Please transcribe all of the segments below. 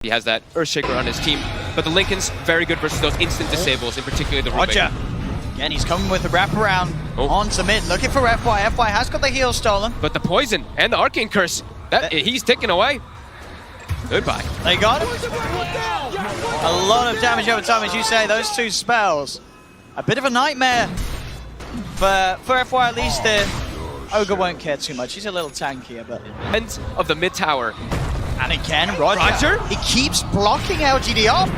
He has that Earthshaker on his team, but the Lincoln's very good versus those instant disables, in particular the Rubik. Roger. Again, he's coming with a wraparound onto mid, looking for FY. FY has got the heal stolen. But the poison and the Arcane Curse, he's ticking away. Goodbye. They got him. A lot of damage over time, as you say. Those two spells. A bit of a nightmare for FY, at least. Ogre won't care too much. He's a little tankier, but... End of the mid tower. And again, Roger. He keeps blocking LGD off.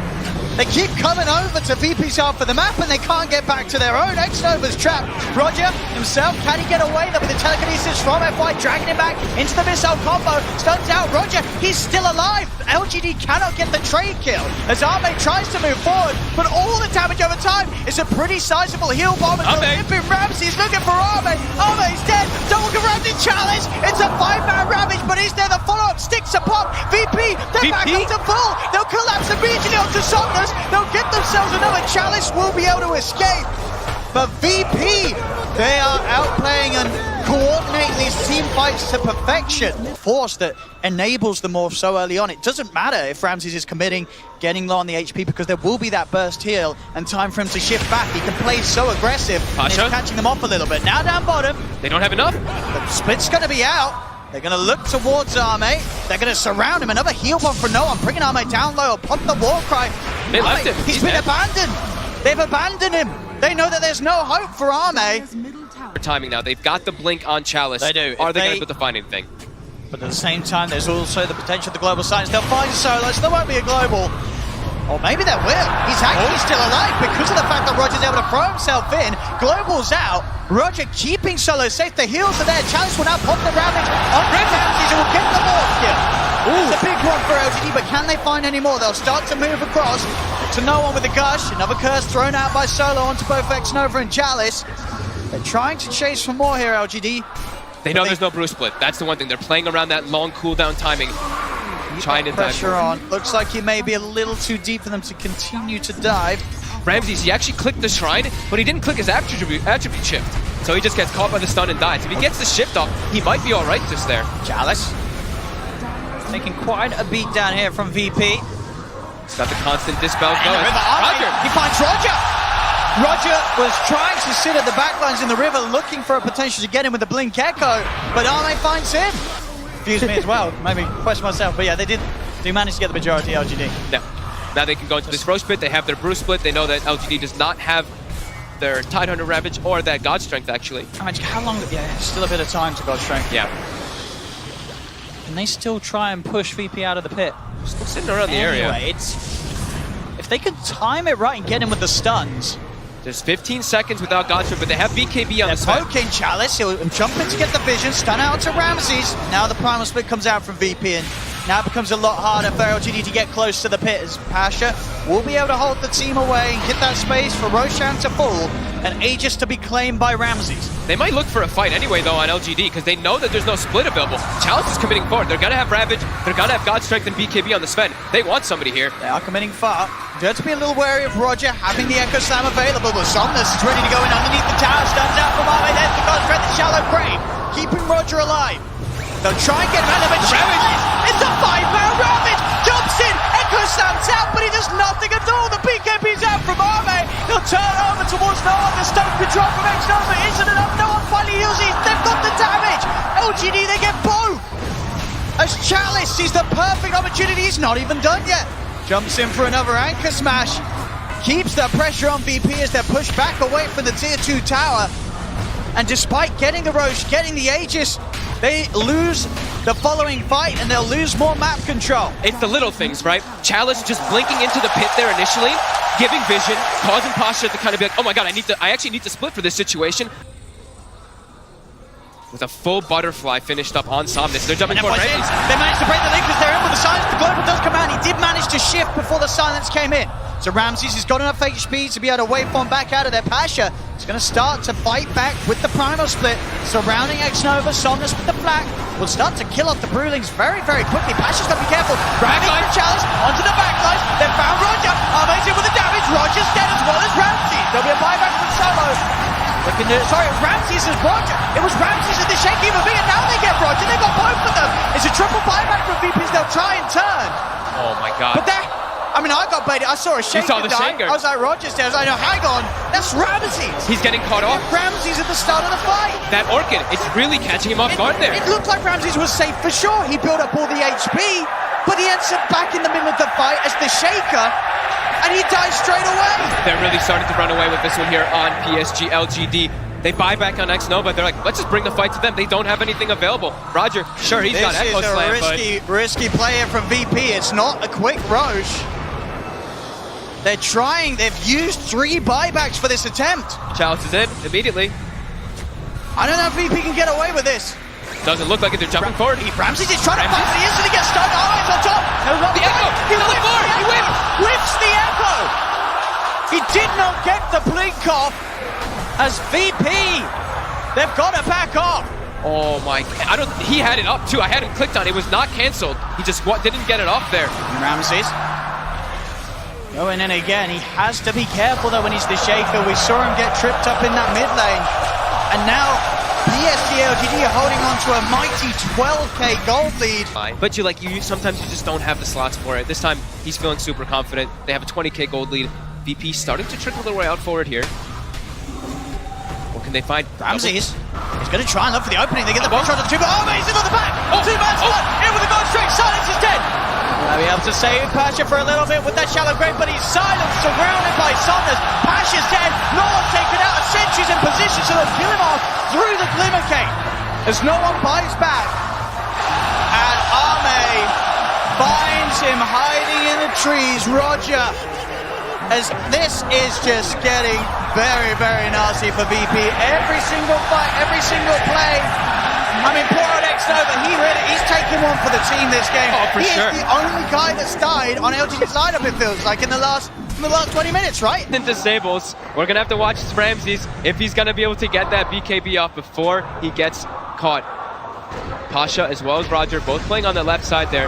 They keep coming over to VP's half of the map and they can't get back to their own. X-Nova's trapped. Roger himself, can he get away though with the telekinesis from FY, dragging him back into the missile combo. Stuns out Roger, he's still alive. LGD cannot get the trade kill as Arme tries to move forward, but all the damage over time is a pretty sizable heal bomb until Limpin Ramsey's looking for Arme. Arme's dead. Double Ramsey challenge. It's a 5-man Ravage, but is there the follow-up? Sticks a pop. VP, they're back up to full. They'll collapse immediately onto Somnus. They'll get themselves another chalice, will be able to escape. But VP, they are outplaying and coordinating these team fights to perfection. Force that enables the morph so early on. It doesn't matter if Ramses is committing, getting low on the HP, because there will be that burst heal and time for him to shift back. He can play so aggressive, and it's catching them off a little bit. Now down bottom. They don't have enough. The split's going to be out. They're going to look towards Arme. They're going to surround him. Another heal bomb for no one. Bringing Arme down low. Pump the war cry. They left him. He's been abandoned. They've abandoned him. They know that there's no hope for Arme. Timing now. They've got the blink on Chalice. They do. Are they going to put the find anything? But at the same time, there's also the potential of the global silence. They'll find Solo, so there won't be a global. Or maybe there will. He's actually still alive because of the fact that Roger's able to throw himself in. Global's out. Roger keeping Solo safe. The heals are there. Chalice will now pop the Ravage on Ramses and will get the morph kill. It's a big one for LGD, but can they find any more? They'll start to move across to no one with a gush. Another curse thrown out by Solo onto both X-Nova and Chalice. They're trying to chase for more here, LGD. They know there's no Bruce split. That's the one thing. They're playing around that long cooldown timing. Trying to pressure on. Looks like he may be a little too deep for them to continue to dive. Ramses, he actually clicked the shrine, but he didn't click his attribute shift. So he just gets caught by the stun and dies. If he gets the shift off, he might be alright just there. Chalice taking quite a beat down here from VP. He's got the constant dispel going. Roger! He finds Roger! Roger was trying to sit at the backlines in the river, looking for a potential to get him with the Blink Echo, but Arme finds him. Confused me as well, maybe question myself, but yeah, they manage to get the majority of LGD. Yeah. Now they can go into this Roche Pit, they have their Bruce Split, they know that LGD does not have their Tidehunter Ravage or that God Strength actually. How long, yeah, still a bit of time to God Strength. Yeah. Can they still try and push VP out of the pit? Still sitting around the area. If they could time it right and get him with the stuns. There's 15 seconds without God Strength, but they have BKB on the spot. Poking Chalice, he'll jump in to get the vision, stun out to Ramses. Now the Primal Split comes out from VP, and now it becomes a lot harder for LGD to get close to the pit, as Pasha will be able to hold the team away and get that space for Roshan to fall and Aegis to be claimed by Ramses. They might look for a fight anyway, though, on LGD, because they know that there's no split available. Chalice is committing forward. They're going to have Ravage, they're going to have God Strength and BKB on the Sven. They want somebody here. They are committing far. You have to be a little wary of Roger having the Echo Slam available, but Somnus is ready to go in underneath the tower. Stuns out from Arme, there's the God Strength, the shallow grave, keeping Roger alive. They'll try and get him out of it. It's a 5-man Ravage! Jumps in, Echo Slams out, but he does nothing at all. The BKB's out from Arme. He'll turn over towards no one. The stone control from X-Nova isn't enough. No one finally uses it. They've got the damage. LGD, they get both. As Chalice sees the perfect opportunity, he's not even done yet. Jumps in for another anchor smash. Keeps the pressure on VP as they're pushed back away from the tier 2 tower. And despite getting the Roche, getting the Aegis, they lose the following fight and they'll lose more map control. It's the little things, right? Chalice just blinking into the pit there initially, giving vision, causing Pasha to kind of be like, oh my god, I actually need to split for this situation. With a full butterfly finished up on Somnus. They're jumping forward. They managed to break the link because they're in with the silence. The global does come out. He did manage to shift before the silence came in. So Ramses has got enough HP to be able to waveform back out of there. Pasha is going to start to fight back with the Primal Split. Surrounding X-Nova, Somnus with the flak. Will start to kill off the Brewlings very, very quickly. Pasha's got to be careful. Grabbing the Chalice onto the backline. They found Roger. Amazing with the damage. Roger's dead as well as Ramses. There'll be a buyback from Solo. Looking to Sorry, Ramses and Roger. It was Ramses and the Shake even bigger. Now they get Roger. They got both of them. It's a triple buyback from VPs. They'll try and turn. Oh my god. But that, I mean, I got baited. I saw a shaker saw the die. shaker. I was like, Roger's there. I was like, no, hang on. That's Ramses. He's getting caught off. Ramses at the start of the fight. That Orchid, it's really catching him off guard there. It looked like Ramses was safe for sure. He built up all the HP, but he ends up back in the middle of the fight as the shaker, and he dies straight away. They're really starting to run away with this one here on PSG LGD. They buy back on X-Nova. They're like, let's just bring the fight to them. They don't have anything available. Roger, sure, he's got Echo Slam, This is a risky play from VP. It's not a quick Roche. They're trying. They've used 3 buybacks for this attempt. Chalice is in immediately. I don't know if VP can get away with this. Doesn't look like it. They're jumping forward. Ramses is trying to fight, but he instantly gets stunned. Oh, it's on top. The Echo! He's on the board! He whiffs the Echo! He did not get the blink off as VP. They've got to back off. Oh my, he had it up too. I had him clicked on it. It was not cancelled. He just didn't get it off there. Ramses going in again. He has to be careful though when he's the shaker. We saw him get tripped up in that mid lane. And now PSG LGD are holding on to a mighty 12k gold lead. But sometimes you just don't have the slots for it. This time he's feeling super confident. They have a 20k gold lead. VP starting to trickle their way out forward here. What can they find? Ramses. He's going to try and look for the opening. They get the push on the 2. Oh, but he's in on the back. 2-man spot. In with the gold straight. Silence is dead. They'll be able to save Pasha for a little bit with that shallow grave, but he's silenced, surrounded by Saunders. Pasha's dead. No one taken out. Sentry's in position, so they'll kill him off through the Glimmer Gate as no one buys back. And Ame finds him hiding in the trees. Roger, as this is just getting very, very nasty for VP. Every single fight, every single play. I mean, poor old X-Nova, he's taking one for the team this game. Oh, for sure. He is the only guy that's died on LGD's lineup, it feels like, in the last 20 minutes, right? And disables. We're going to have to watch Ramses if he's going to be able to get that BKB off before he gets caught. Pasha as well as Roger, both playing on the left side there.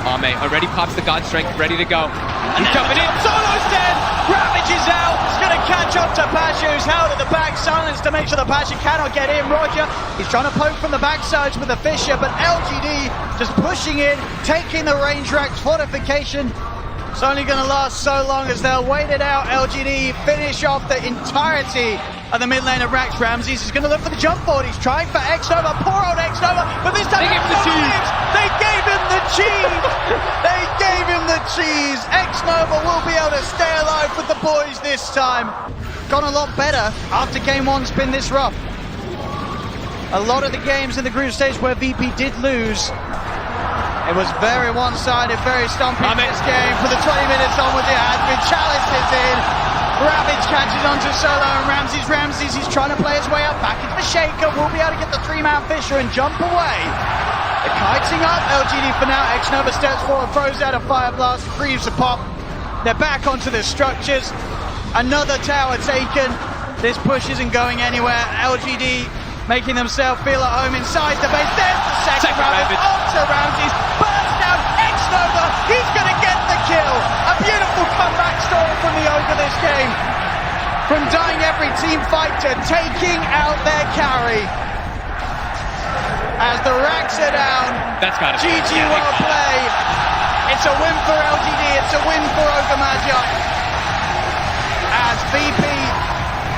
Ame already pops the God Strength, ready to go. He's jumping in. Solo's dead. Ravage is out. He's going to catch up to Pasha, who's held at the back. Silence to make sure that Pasha cannot get in. Roger, he's trying to poke from the backsides with the Fisher, but LGD just pushing in, taking the range racks fortification. It's only going to last so long as they'll wait it out. LGD finish off the entirety of the mid lane of Rax. Ramses is going to look for the jump forward. He's trying for X-Nova. Poor old X-Nova. But this time they gave him the cheese. They gave him the cheese. They gave him the cheese. X-Nova will be able to stay alive with the boys this time. Gone a lot better after game 1's been this rough. A lot of the games in the group stage where VP did lose, it was very one-sided, very stumpy in this game. For the 20 minutes onwards it has been. Chalice is in. Ravage catches onto Solo and Ramses, he's trying to play his way up back into the shaker. Will be able to get the 3-man Fisher and jump away. They're kiting up LGD for now. X-Nova steps forward, throws out a fire blast, grieves a pop. They're back onto the structures. Another tower taken. This push isn't going anywhere. LGD making themselves feel at home inside the base. There's the second Ravage onto Ramses. Burst down X-Nova. He's going to get the kill. A beautiful comeback story from the Ogre this game. From dying every team fight to taking out their carry. As the racks are down, that's got to GG well play. It's a win for LGD. It's a win for Ogre Magi. As VP,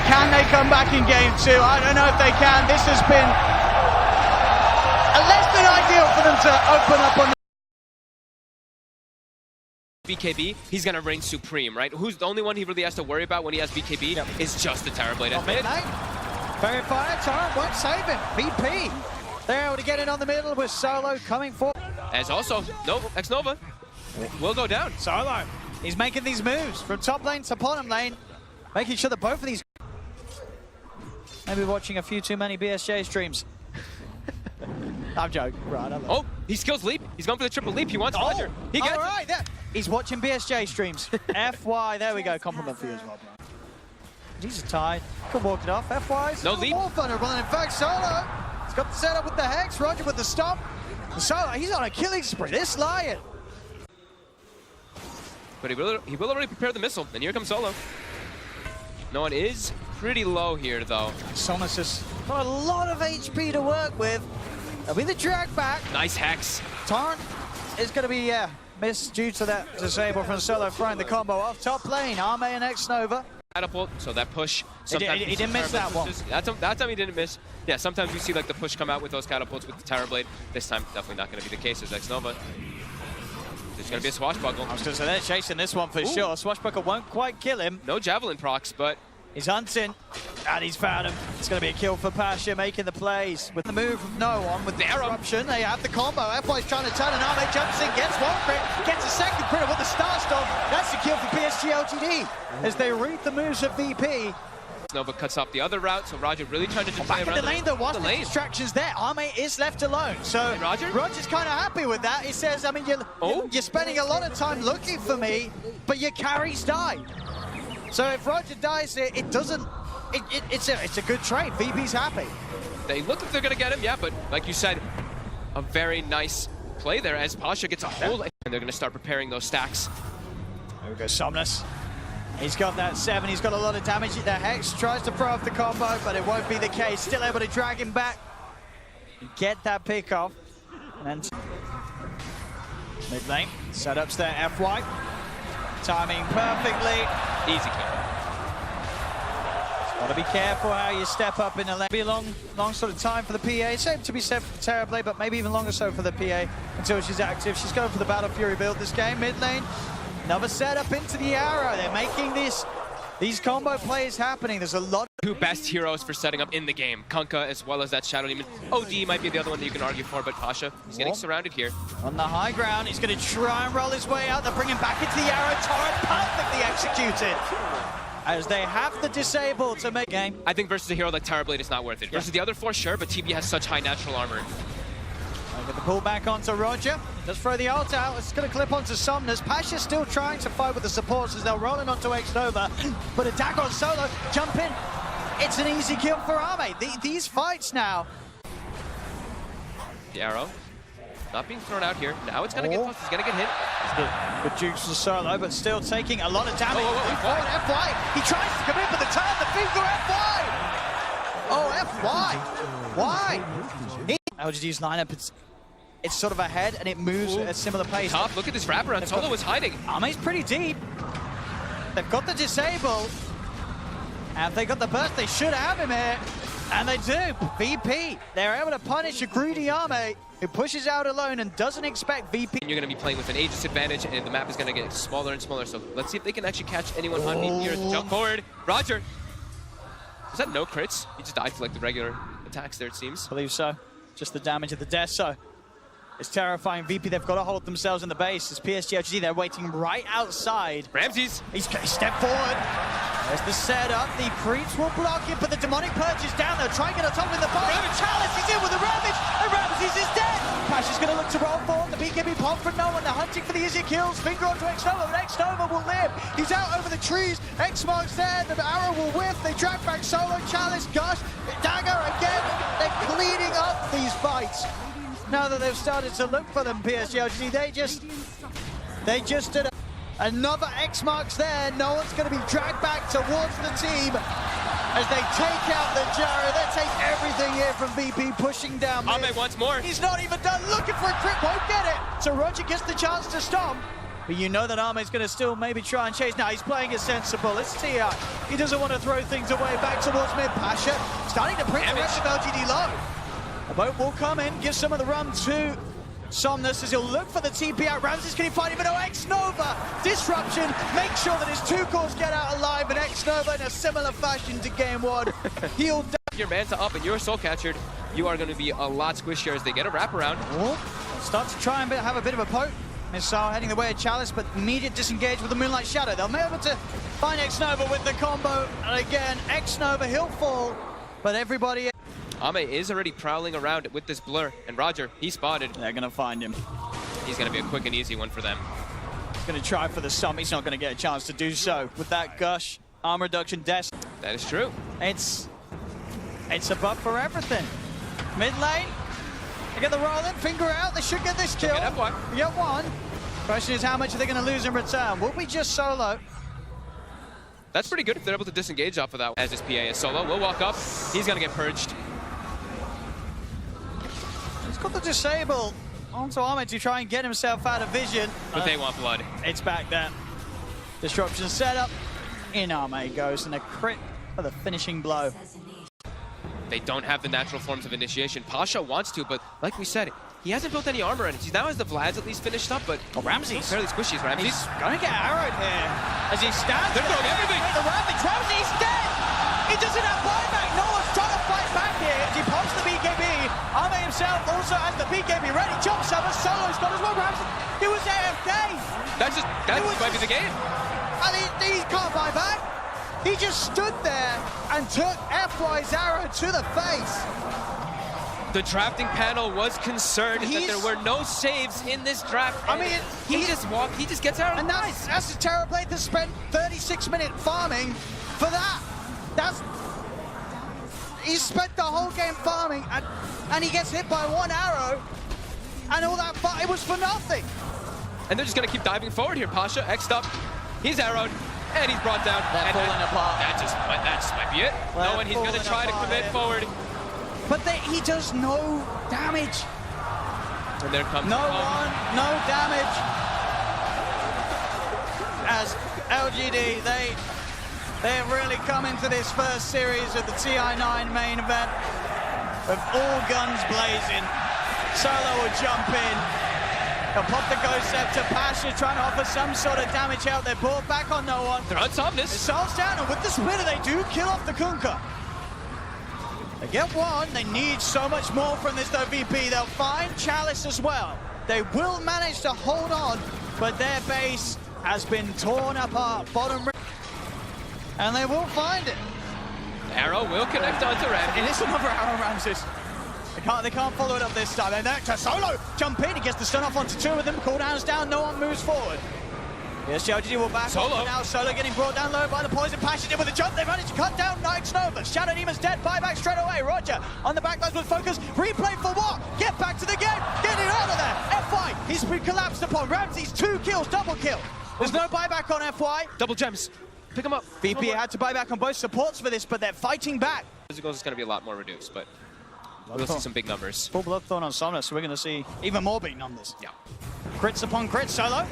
can they come back in game 2? I don't know if they can. This has been less than ideal for them to open up on BKB, he's going to reign supreme, right? Who's the only one he really has to worry about when he has BKB is just the Terrorblade. Very fire time, won't save him. VP, they're able to get it on the middle with Solo coming forward. As also, no, X-Nova will go down. Solo, he's making these moves from top lane to bottom lane, making sure that both of these... Maybe watching a few too many BSJ streams. I'm joking. Right, oh, he skills leap. He's going for the triple leap. He wants Roger. He gets it. Yeah. He's watching BSJ streams. FY, there we go. Compliment for you as well, bro. These are tied. Could walk it off. FY. No leap. More vulnerable. And in fact, Solo, he's got the setup with the Hex. Roger with the stomp. Solo, he's on a killing spree. This Lion. But he will already prepare the missile. And here comes Solo. No one is pretty low here, though. Sonos has got a lot of HP to work with. That'll be the drag back. Nice hex. Torrent is going to be missed due to that disable from Solo, throwing the combo off top lane. Arme and X-Nova. Catapult, so that push. He didn't miss that one. That time he didn't miss. Yeah, sometimes we see like the push come out with those catapults with the Terror Blade. This time, definitely not going to be the case as X-Nova. There's going to be a swashbuckle. I was going to say they're chasing this one for sure. Swashbuckle won't quite kill him. No javelin procs, but he's hunting, and he's found him. It's going to be a kill for Pasha, making the plays. With the move of no one, with the disruption, they have the combo. FY's trying to turn, and Arme jumps in, gets one crit, gets a second crit with the Star Storm. That's the kill for PSG LGD as they read the moves of VP. Nova cuts off the other route, so Roger really trying to back in the lane, there was the distractions there. Arme is left alone, so Roger's kind of happy with that. He says, I mean, you're spending a lot of time looking for me, but your carries died. So if Roger dies, it's a good trade. VP's happy. They look like they're going to get him, yeah, but like you said, a very nice play there as Pasha gets a hold, and they're going to start preparing those stacks. There we go, Somnus. He's got that 7, he's got a lot of damage. The Hex tries to throw off the combo, but it won't be the case. Still able to drag him back. Get that pick off. And then mid lane, setups there, FY. Timing perfectly. Easy kill. Gotta be careful how you step up in the lane. Be a long sort of time for the PA. Same to be said for the Terror Blade, but maybe even longer so for the PA until she's active. She's going for the Battle Fury build this game. Mid lane, another setup into the arrow. They're making these combo plays happening. There's a lot. Two best heroes for setting up in the game. Kunkka as well as that Shadow Demon. OD might be the other one that you can argue for, but Pasha, he's getting surrounded here. On the high ground, he's going to try and roll his way out. They're bringing back into the arrow. Torrent perfectly executed. As they have the disable to make game. I think versus a hero like Terror Blade is not worth it. Versus the other four, sure, but TB has such high natural armor. Get the pull back onto Roger. Just throw the ult out. It's going to clip onto Somnus. Pasha's still trying to fight with the supports as they're rolling onto X-Nova. But attack on Solo. Jump in. It's an easy kill for Arme. These fights now. The arrow. Not being thrown out here. Now it's going to get close. He's going to get hit. Good jukes for Solo, but still taking a lot of damage. FY. He tries to come in, but the turn, the finger, FY. Oh, FY. Why? LGD's lineup, it's sort of ahead, and it moves at a similar pace. Top, look at this wraparound. Solo was hiding. Arme's pretty deep. They've got the disable. And if they got the burst, they should have him here. And they do. VP, they're able to punish a greedy Arme who pushes out alone and doesn't expect VP. You're going to be playing with an Aegis advantage, and the map is going to get smaller and smaller. So let's see if they can actually catch anyone on VP here. Jump forward. Roger. Is that no crits? He just died to like the regular attacks there, it seems. I believe so. Just the damage of the death, so it's terrifying. VP, they've got to hold themselves in the base. As PSG LGD, they're waiting right outside. Ramses. He's stepped forward. There's the setup. The creeps will block it, but the demonic purge is down there. Trying to get on top in the bottom. Chalice, he's in with the Ravage, and Ramses is dead. Pasha's going to look to roll forward. The BKB pop for no one. They're hunting for the easy kills. Finger onto X-Nova, but X-Nova will live. He's out over the trees. X-Mark's there. The arrow will whiff. They drag back Solo. Chalice, Gush, Dagger again. They're cleaning up these fights. Now that they've started to look for them, PSG LGD, they just did another X-Mark's there. No one's going to be dragged back towards the team as they take out the Jarrah. They take everything here from VP, pushing down. Arme wants more. He's not even done. Looking for a crit, won't get it. So Roger gets the chance to stomp. But you know that Arme's going to still maybe try and chase. Now he's playing it sensible. It's TI. He doesn't want to throw things away back towards mid. Pasha starting to bring the rest of LGD low. The boat will come in, give some of the run to Somnus as he'll look for the TP out. Ramses, can he find him? No, X-Nova. Disruption. Make sure that his two cores get out alive, and X-Nova in a similar fashion to game one. He'll your Manta up and you're soul captured. You are going to be a lot squishier as they get a wraparound. Start to try and have a bit of a poke. Missile heading the way of Chalice, but immediate disengage with the Moonlight Shadow. They'll be able to find X-Nova with the combo. And again, X-Nova, he'll fall, but everybody... Arme is already prowling around with this blur, and Roger, he spotted. They're going to find him. He's going to be a quick and easy one for them. He's going to try for the stomp. He's not going to get a chance to do so. With that Gush, armor reduction, death. That is true. It's a buff for everything. Mid lane, they get the roll in, finger out. They should get this kill. Get one. We get one. Question is, how much are they going to lose in return? Will we just solo? That's pretty good if they're able to disengage off of that. As his PA is solo, will walk up. He's gonna get purged. He's got the disable onto Ahmed to try and get himself out of vision. But they want blood. It's back there. Disruption setup. In Ahmed goes, and a crit for the finishing blow. They don't have the natural forms of initiation. Pasha wants to, but like we said, he hasn't built any armor, and he now has the Vlads at least finished up, but Ramsey's fairly squishy. Ramsey's He's gonna get arrowed here as he stands. They're throwing everything. The Ramsey's dead. He doesn't have buyback. No one's trying to fight back here as he pops the BKB. Ahmed himself also has the BKB ready. Jumps up, and Solo's got as well. Ramsey, he was AFK. that might be the game. And he can't buy back. He just stood there and took FY's arrow to the face. The drafting panel was concerned that there were no saves in this draft. I mean, he just gets out. And that's a Terror Blade that spent 36-minute farming for that. He spent the whole game farming, and he gets hit by one arrow, and all that, it was for nothing. And they're just gonna keep diving forward here. Pasha, X'd up, he's arrowed, and he's brought down. They're falling apart. That just might be it. No, and he's gonna try to commit forward. But he does no damage. And there comes no damage. As LGD, they have really come into this first series of the TI9 main event with all guns blazing. Solo will jump in. He'll pop the Ghost Scepter. Pasha trying to offer some sort of damage out there. Brought back on no one. They're on Somnus. Missiles down, and with the splitter, they do kill off the Kunkka. They get one. They need so much more from this, though, VP. They'll find Chalice as well. They will manage to hold on, but their base has been torn apart. Bottom rim. And they will find it. Arrow will connect onto Ramsey. It is another arrow, Ramses. They can't follow it up this time. And then to Solo, jump in, he gets the stun off onto two of them. Cooldown's down, no one moves forward. Yes, LGD will back Solo. off. Now Solo getting brought down low by the poison. Passion in with a jump. They managed to cut down Night's Nova. Shadow Demon's dead. Buyback straight away. Roger on the backlines with focus. Replay for what? Get back to the game. Get it out of there. FY, he's been collapsed upon. Ramsey's 2 kills, double kill. There's no buyback on FY. Double gems. Pick him up. VP had to buy back on both supports for this, but they're fighting back. Physicals is going to be a lot more reduced, but we'll see some big numbers. Full Bloodthorn on Somnus, so we're going to see even more big numbers. Yeah. Crits upon crits, Solo.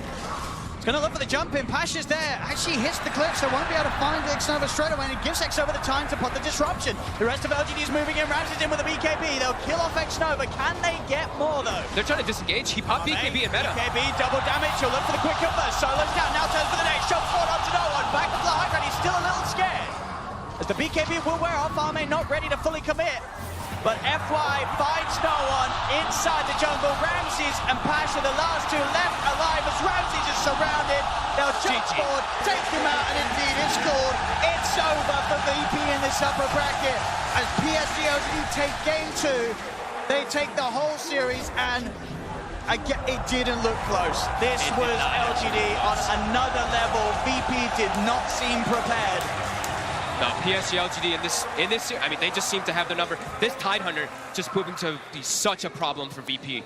He's going to look for the jump in. Pasha's there. Actually hits the clip, so won't be able to find Xnova straight away, and it gives Xnova the time to put the disruption. The rest of LGD's moving in. Ramsey's in with a BKB. They'll kill off Xnova. Can they get more, though? They're trying to disengage. He popped BKB in meta. BKB, double damage. He'll look for the quick kill first. Solo's down. Now turns for the next. Jump forward onto no one. Back to the Hydra. He's still a little scared. As the BKB will wear off, Arme not ready to fully commit. But FY finds no one inside the jungle. Ramses and Pasha, the last two left alive as Ramses is surrounded. They'll jump forward, take him out, and indeed it's scored. It's over for VP in this upper bracket. As PSG LGD take game 2, they take the whole series, and again, it didn't look close. This was LGD on another level. VP did not seem prepared. No, PSG LGD in this, I mean, they just seem to have their number. This Tidehunter just proving to be such a problem for VP.